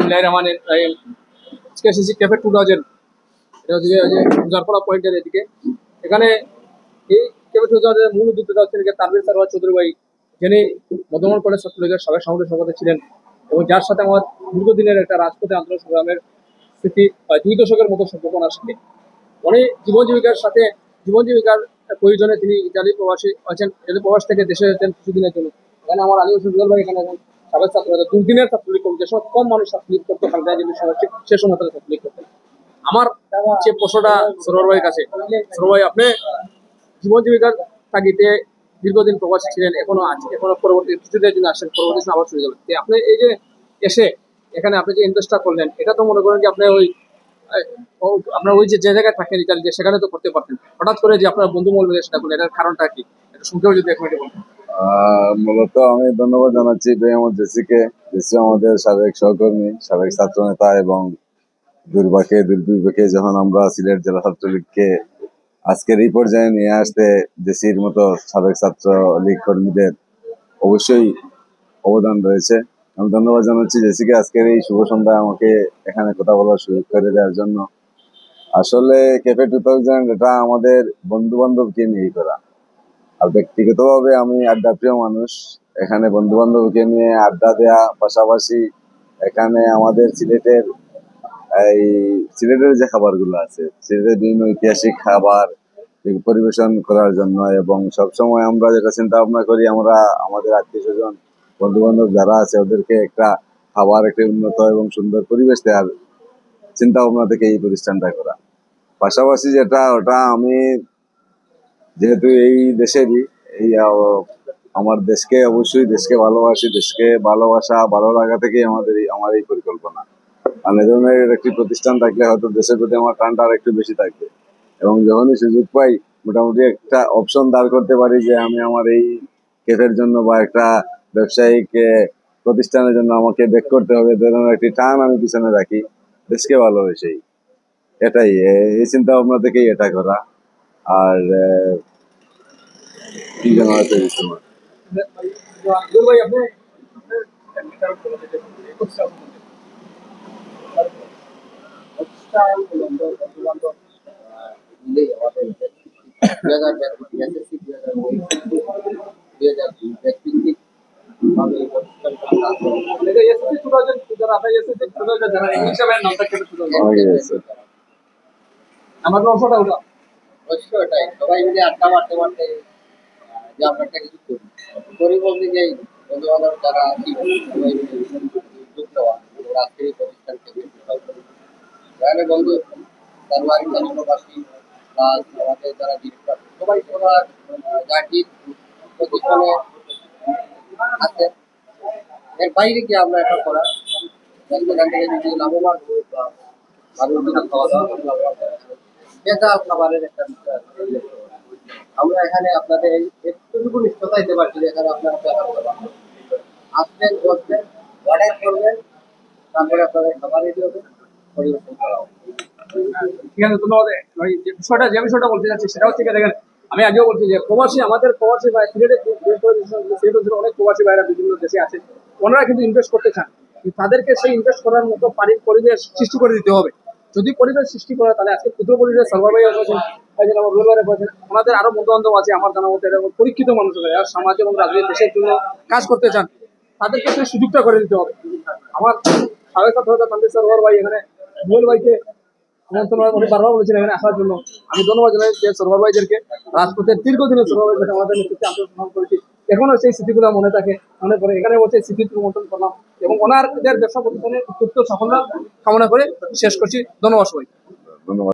বিসমিল্লাহির রহমানির রহিম। আজকে এসেছি ক্যাফে 2000, এটা হচ্ছে যে জারপাড়া পয়েন্টের এদিকে। এখানে এই ক্যাফে 2000 মূল উদ্যোক্তা হচ্ছেন তানভীর সারোয়ার চৌধুরী ভাই, যিনি বর্ধমান কলেজ ছাত্রলীগের সাবেক সাংগঠনিক সম্পাদক ছিলেন এবং যার সাথে আমার দীর্ঘদিনের একটা রাজপথে আন্দোলন সংগ্রামের স্মৃতি, প্রায় 2 দশকের মতো সম্পর্ক ওনার সাথে। উনি জীবন জীবিকার প্রয়োজনে তিনি ইতালি প্রবাসী আছেন। ইতালি প্রবাস থেকে দেশে যেতেন কিছুদিনের জন্য। এখানে আমার আলী হোসেন জুয়েল ভাই এখানে সাবেক ছাত্র, দুর্দিনের ছাত্রলীগ করতে, যে সময় কম মানুষ ছাত্রলীগ করতো খালেদা জিয়ার সময়, ঠিক সে সময় তারা ছাত্রলীগ করতেন। আমার যে প্রশ্নটা সরোয়ার ভাইয়ের কাছে, সরোয়ার ভাই, আপনি জীবন জীবিকার তাগিদে দীর্ঘদিন প্রবাসী ছিলেন, এখনো পরবর্তী কিছুদিনের জন্য আসছেন, পরবর্তী সময় আবার চলে যাবেন। আপনি এই যে এসে এখানে আপনি যে ইনভেস্টটা করলেন, এটা তো মনে করেন যে আপনি আপনার ওই যে জায়গায় থাকেন ইতালিতে, সেখানে তো করতে পারতেন। হঠাৎ করে যে আপনার বন্ধু মহল সেটা করলেন, এটার কারণটা কি? এটা শুনতেও যদি এখন বলতেন। মূলত আমি ধন্যবাদ জানাচ্ছি বেহমদ জেসিকে। জেসি আমাদের সাবেক সহকর্মী, সাবেক ছাত্র নেতা এবং দুর্বিপাকে যখন আমরা সিলেট জেলা ছাত্রলীগকে আজকের এই পর্যায়ে নিয়ে আসতে, জেসির মতো সাবেক ছাত্র লীগ কর্মীদের অবশ্যই অবদান রয়েছে। আমি ধন্যবাদ জানাচ্ছি জেসিকে আজকের এই শুভ সন্ধ্যায় আমাকে এখানে কথা বলার সুযোগ করে দেওয়ার জন্য। আসলে ক্যাফে 2000 এটা আমাদের বন্ধু বান্ধবকে নিয়ে করা, আর ব্যক্তিগতভাবে আমি আড্ডা প্রিয় মানুষ। এখানে বন্ধু বান্ধবকে নিয়ে আড্ডা দেওয়া, পাশাপাশি এখানে আমাদের সিলেটের যে খাবারগুলো আছে, সিলেটের বিভিন্ন ঐতিহাসিক খাবার পরিবেশন করার জন্য, এবং সবসময় আমরা যেটা চিন্তা ভাবনা করি, আমরা আমাদের আত্মীয় স্বজন বন্ধু বান্ধব যারা আছে ওদেরকে একটা উন্নত এবং সুন্দর পরিবেশ দেওয়ার চিন্তা ভাবনা থেকে এই প্রতিষ্ঠানটা করা। পাশাপাশি ওটা আমি যেহেতু এই দেশেরই, আমার দেশকে ভালোবাসি, দেশকে ভালো লাগা থেকেই আমার এই পরিকল্পনা। আর এ ধরনের একটি প্রতিষ্ঠান থাকলে হয়তো দেশের প্রতি আমার টানটা আর একটু বেশি থাকবে, এবং যখনই সুযোগ পাই মোটামুটি একটা অপশন দাঁড় করতে পারি যে আমি আমার এই ক্যাফের জন্য বা একটা ব্যবসায়িক প্রতিষ্ঠানের জন্য আমাকে ব্যাক করতে হবে, ধরনের একটি টান আমি পিছনে রাখি দেশকে ভালোবেসেই। এটাই এই চিন্তা ভাবনা থেকেই এটা করা। আর কি জানা আছে ভাই, আপনি আমার অংশটা ওটা ওটাই সবাই মিলে আড্ডা মারতে মারতে যে আমরা একটা কিছু করি বলতে যে বন্ধু বান্ধব যারা সবাই মিলে যুক্ত হওয়া আজকের এই প্রতিষ্ঠান থেকে এখানে বন্ধু তার বাড়ি প্রবাসী প্লাস আমাদের যারা ডিরেক্টর সবাই সবার জাতির প্রতিষ্ঠানে আছে। এর বাইরে কি আমরা একটা করা সেখান থেকে যদি লাভবান হই বা মানুষদের খাওয়া দাওয়া ভেজাল খাবারের একটা বিষয় আছে। আমরা এখানে আপনাদের একটুকু নিশ্চয়তা দিতে পারছি যে এখানে আপনারা আসবেন, বসবেন, অর্ডার করবেন, তারপরে আপনাদের খাবার রেডি হবে, পরিবেশন করা হবে। ঠিক আছে, ধন্যবাদ ভাই। যে বিষয়টা বলতে চাচ্ছি সেটা হচ্ছে দেখেন, আমি আগেও বলছি যে আমাদের প্রবাসী ভাই সিলেটের সিলেট অনেক প্রবাসী ভাইরা বিভিন্ন দেশে আছে, ওনারা কিন্তু ইনভেস্ট করতে চান, কিন্তু তাদেরকে সেই ইনভেস্ট করার মতো পরিবেশ সৃষ্টি করে দিতে হবে। যদি পরিবেশ সৃষ্টি করে, তাহলে আজকে ক্ষুদ্র পরিবেশ সরকার ভাই আছেন, আমার রোলবারে বলছেন, আমাদের আরো বন্ধু বান্ধব আছে আমার জানা মতো এরকম পরীক্ষিত মানুষ আছে যারা সমাজ এবং রাজনৈতিক দেশের জন্য কাজ করতে চান, তাদেরকে সেই সুযোগটা করে দিতে হবে। আমার সাবেক ছাত্র তানভীর সারোয়ার ভাই এখানে জুয়েল ভাইকে উনি বারবার বলেছেন এখানে আসার জন্য। আমি ধন্যবাদ জানাই যে সরোয়ার ভাইদেরকে, রাজপথের দীর্ঘদিনের সরোয়ার ভাই সাথে আমাদের নেতৃত্বে আন্দোলন করেছি, এখনো সেই স্মৃতিগুলো মনে পড়ে। এখানে বসে স্মৃতি মন্থন করলাম এবং ওনাদের ব্যবসা প্রতিষ্ঠানের উত্তর সাফল্য কামনা করে শেষ করছি। ধন্যবাদ সবাই। ধন্যবাদ।